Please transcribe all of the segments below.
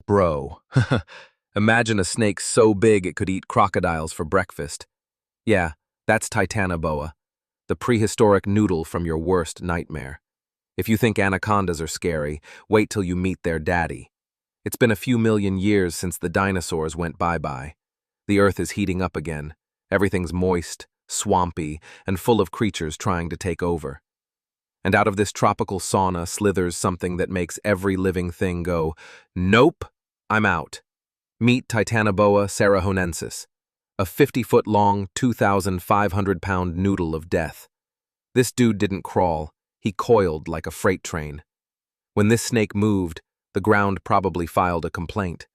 Bro, imagine a snake so big it could eat crocodiles for breakfast. Yeah, that's Titanoboa, the prehistoric noodle from your worst nightmare. If you think anacondas are scary, wait till you meet their daddy. It's been a few million years since the dinosaurs went bye-bye. The earth is heating up again. Everything's moist, swampy, and full of creatures trying to take over. And out of this tropical sauna slithers something that makes every living thing go, "Nope, I'm out." Meet Titanoboa cerahonensis, a 50-foot-long, 2,500-pound noodle of death. This dude didn't crawl, he coiled like a freight train. When this snake moved, the ground probably filed a complaint.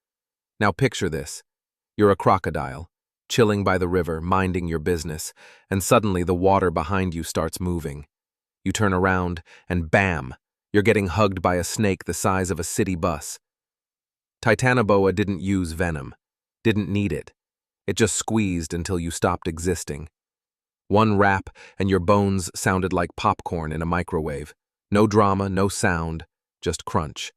Now picture this. You're a crocodile, chilling by the river, minding your business, and suddenly the water behind you starts moving. You turn around, and bam, you're getting hugged by a snake the size of a city bus. Titanoboa didn't use venom, didn't need it. It just squeezed until you stopped existing. One wrap, and your bones sounded like popcorn in a microwave. No drama, no sound, just crunch.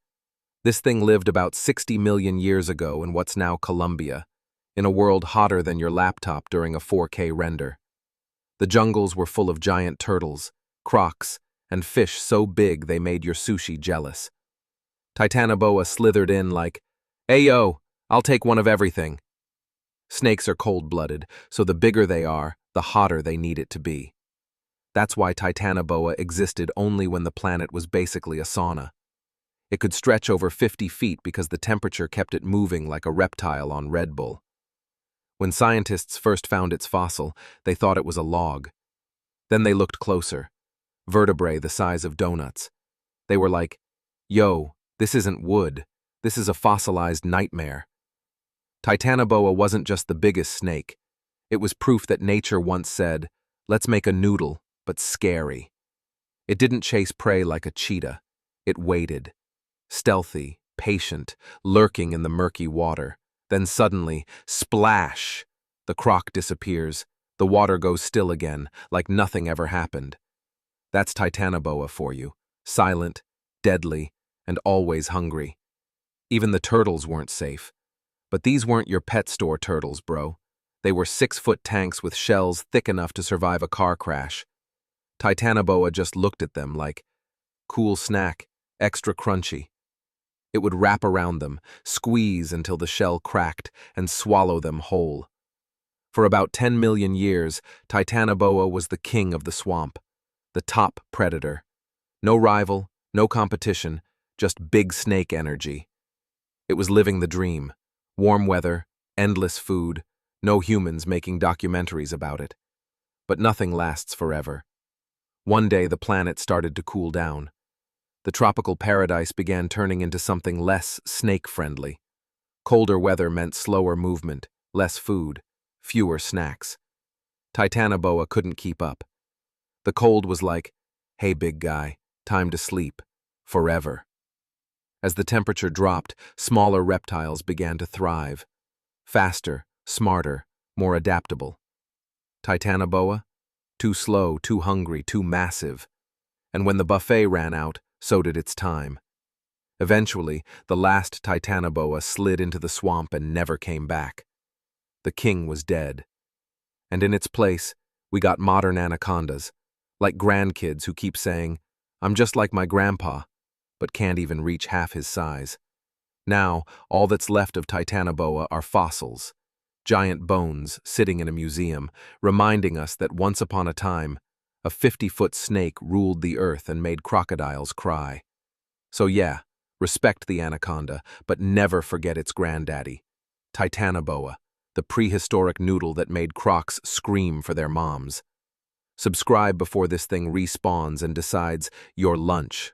This thing lived about 60 million years ago in what's now Colombia, in a world hotter than your laptop during a 4K render. The jungles were full of giant turtles, crocs, and fish so big they made your sushi jealous. Titanoboa slithered in like, "Ayo, I'll take one of everything." Snakes are cold-blooded, so the bigger they are, the hotter they need it to be. That's why Titanoboa existed only when the planet was basically a sauna. It could stretch over 50 feet because the temperature kept it moving like a reptile on Red Bull. When scientists first found its fossil, they thought it was a log. Then they looked closer. Vertebrae the size of donuts. They were like, "Yo, this isn't wood. This is a fossilized nightmare." Titanoboa wasn't just the biggest snake. It was proof that nature once said, "Let's make a noodle, but scary." It didn't chase prey like a cheetah. It waited. Stealthy, patient, lurking in the murky water. Then suddenly, splash! The croc disappears. The water goes still again, like nothing ever happened. That's Titanoboa for you. Silent, deadly, and always hungry. Even the turtles weren't safe. But these weren't your pet store turtles, bro. They were 6-foot tanks with shells thick enough to survive a car crash. Titanoboa just looked at them like, cool snack, extra crunchy. It would wrap around them, squeeze until the shell cracked, and swallow them whole. For about 10 million years, Titanoboa was the king of the swamp, the top predator. No rival, no competition, just big snake energy. It was living the dream. Warm weather, endless food, no humans making documentaries about it. But nothing lasts forever. One day the planet started to cool down. The tropical paradise began turning into something less snake-friendly. Colder weather meant slower movement, less food, fewer snacks. Titanoboa couldn't keep up. The cold was like, "Hey, big guy, time to sleep. Forever." As the temperature dropped, smaller reptiles began to thrive. Faster, smarter, more adaptable. Titanoboa? Too slow, too hungry, too massive. And when the buffet ran out, so did its time. Eventually, the last Titanoboa slid into the swamp and never came back. The king was dead. And in its place, we got modern anacondas, like grandkids who keep saying, "I'm just like my grandpa," but can't even reach half his size. Now, all that's left of Titanoboa are fossils, giant bones sitting in a museum, reminding us that once upon a time, a 50-foot snake ruled the earth and made crocodiles cry. So yeah, respect the anaconda, but never forget its granddaddy, Titanoboa, the prehistoric noodle that made crocs scream for their moms. Subscribe before this thing respawns and decides your lunch.